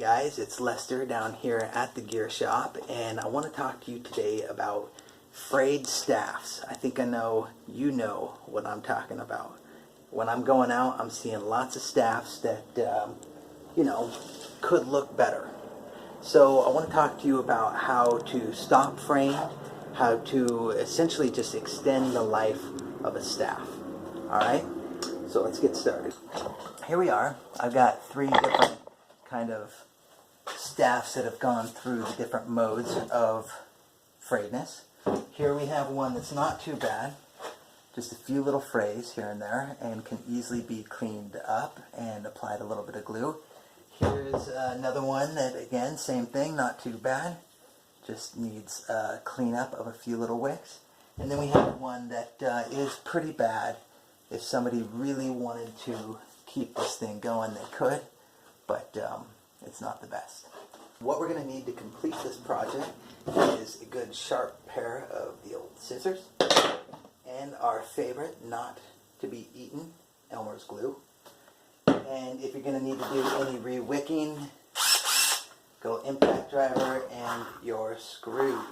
guys, it's Lester down here at the gear shop, and I want to talk to you today about frayed staffs. I think I know you know what I'm talking about. When I'm going out, I'm seeing lots of staffs that, could look better. So I want to talk to you about how to stop fraying, how to essentially just extend the life of a staff. Alright, so let's get started. Here we are. I've got 3 different kind of staffs that have gone through the different modes of frayedness. Here we have one that's not too bad, just a few little frays here and there, and can easily be cleaned up and applied a little bit of glue. Here's another one that, again, same thing, not too bad, just needs cleanup of a few little wicks. And then we have one that is pretty bad. If somebody really wanted to keep this thing going, they could, but it's not the best. What we're going to need to complete this project is a good sharp pair of the old scissors and our favorite not to be eaten, Elmer's glue. And if you're going to need to do any re-wicking, go impact driver and your screws.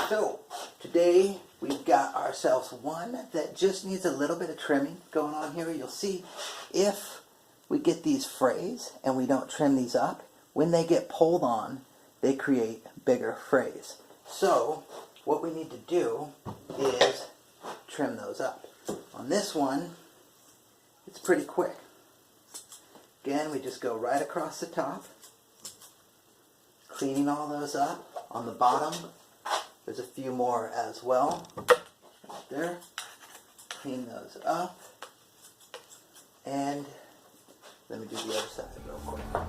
So today we've got ourselves one that just needs a little bit of trimming going on here. You'll see if we get these frays and we don't trim these up, when they get pulled on, they create bigger frays. So what we need to do is trim those up. On this one, it's pretty quick. Again, we just go right across the top, cleaning all those up. On the bottom, there's a few more as well. Right there. Clean those up. And let me do the other side real quick.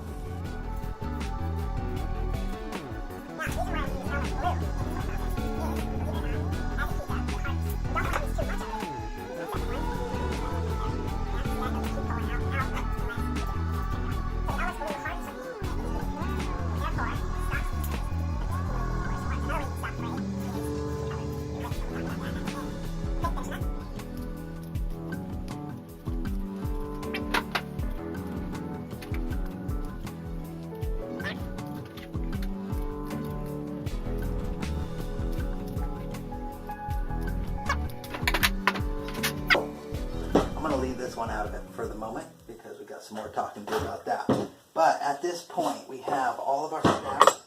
This one out of it for the moment because we got some more talking to do about that. But at this point we have all of our staffs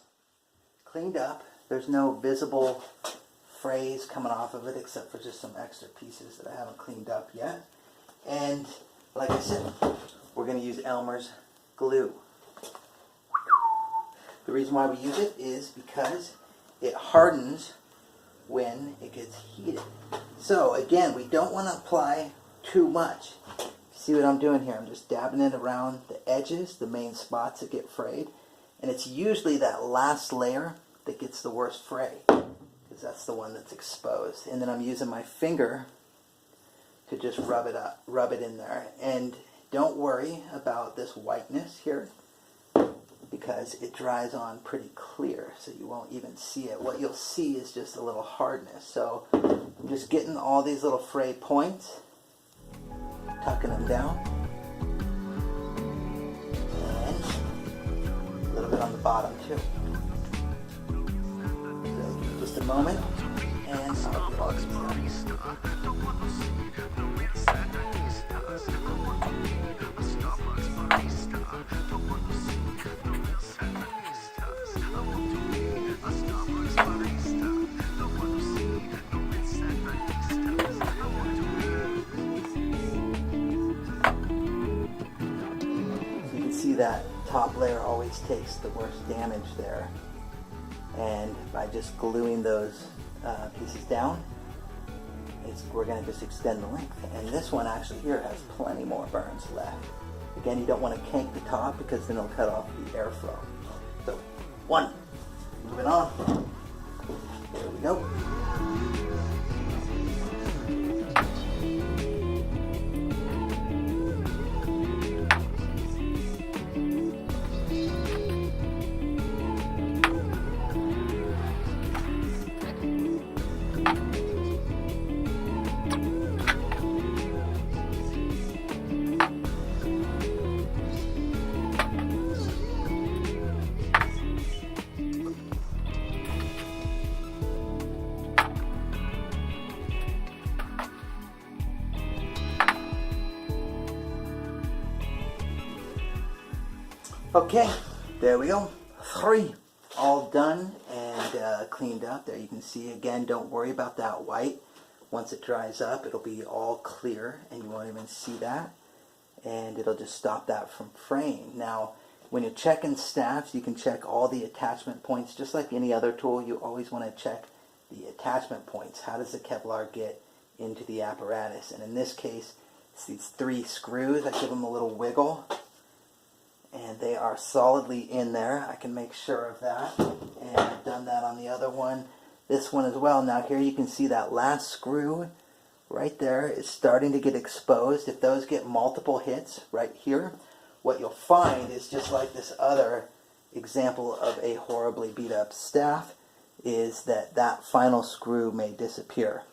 cleaned up. There's no visible frays coming off of it except for just some extra pieces that I haven't cleaned up yet. And like I said, we're going to use Elmer's glue. The reason why we use it is because it hardens when it gets heated. So again, we don't want to apply too much. See what I'm doing here? I'm just dabbing it around the edges, the main spots that get frayed. And it's usually that last layer that gets the worst fray, because that's the one that's exposed. And then I'm using my finger to just rub it in there. And don't worry about this whiteness here, because it dries on pretty clear, so you won't even see it. What you'll see is just a little hardness. So I'm just getting all these little fray points, tucking them down, and a little bit on the bottom too. So just a moment, and I'll get all these done. That top layer always takes the worst damage there, and by just gluing those pieces down, we're going to just extend the length. And this one actually here has plenty more burns left. Again, you don't want to kink the top because then it'll cut off the airflow. So one, moving on, there we go. Okay, there we go. 3 all done and cleaned up. There you can see again, don't worry about that white. Once it dries up, it'll be all clear and you won't even see that. And it'll just stop that from fraying. Now, when you're checking staffs, you can check all the attachment points. Just like any other tool, you always want to check the attachment points. How does the Kevlar get into the apparatus? And in this case, it's these 3 screws. I give them a little wiggle. And they are solidly in there. I can make sure of that. And I've done that on the other one. This one as well. Now here you can see that last screw right there is starting to get exposed. If those get multiple hits right here, what you'll find is just like this other example of a horribly beat up staff, is that that final screw may disappear.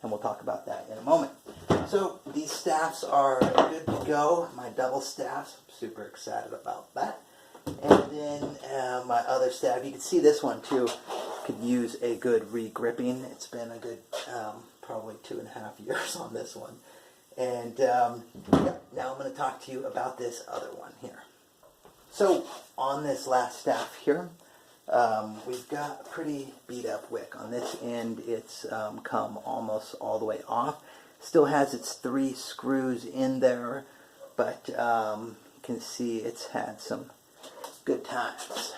And we'll talk about that in a moment. So these staffs are good to go. My double staffs, I'm super excited about that. And then my other staff, you can see this one too, could use a good re-gripping. It's been a good probably 2.5 years on this one. And yeah, now I'm going to talk to you about this other one here. So on this last staff here, we've got a pretty beat up wick. On this end, it's come almost all the way off. Still has its 3 screws in there, but you can see it's had some good times.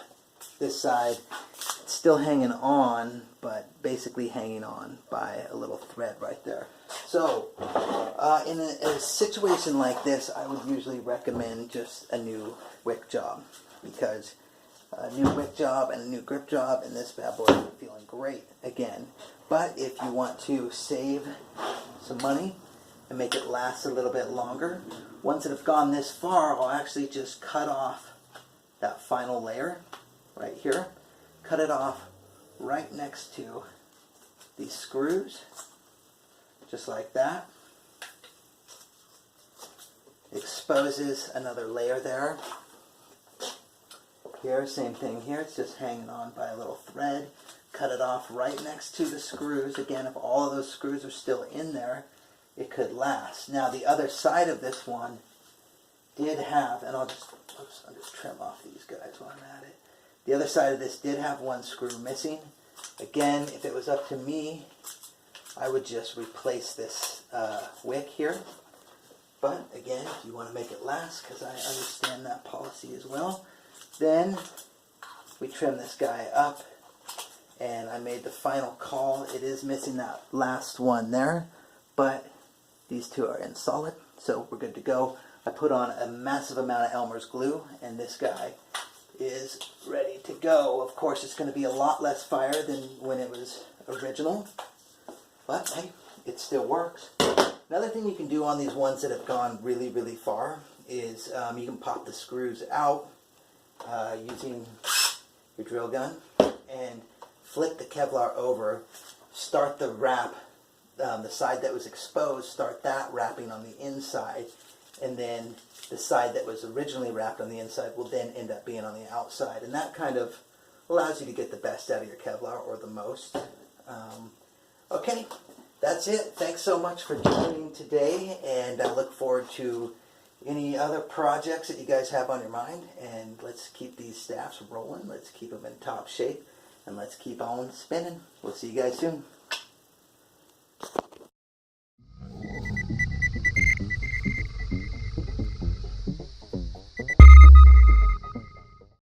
This side, it's still hanging on, but basically hanging on by a little thread right there. So in a situation like this, I would usually recommend just a new wick job, because a new wick job and a new grip job, and this bad boy is feeling great again. But if you want to save some money and make it last a little bit longer, once it have gone this far, I'll actually just cut off that final layer right here. Cut it off right next to these screws, just like that. Exposes another layer there. Here, same thing here, it's just hanging on by a little thread. Cut it off right next to the screws. Again, if all of those screws are still in there, it could last. Now the other side of this one did have, and I'll just trim off these guys while I'm at it. The other side of this did have 1 screw missing. Again, if it was up to me, I would just replace this wick here. But again, if you want to make it last, because I understand that policy as well, then we trim this guy up, and I made the final call. It is missing that last one there, but these 2 are in solid, so we're good to go. I put on a massive amount of Elmer's glue, and this guy is ready to go. Of course, it's going to be a lot less fire than when it was original, but hey, it still works. Another thing you can do on these ones that have gone really, really far is you can pop the screws out using your drill gun and flip the Kevlar over, start the wrap, the side that was exposed, start that wrapping on the inside, and then the side that was originally wrapped on the inside will then end up being on the outside, and that kind of allows you to get the best out of your Kevlar, or the most. Okay, that's it. Thanks so much for joining today, and I look forward to any other projects that you guys have on your mind, and let's keep these staffs rolling. Let's keep them in top shape, and let's keep on spinning. We'll see you guys soon.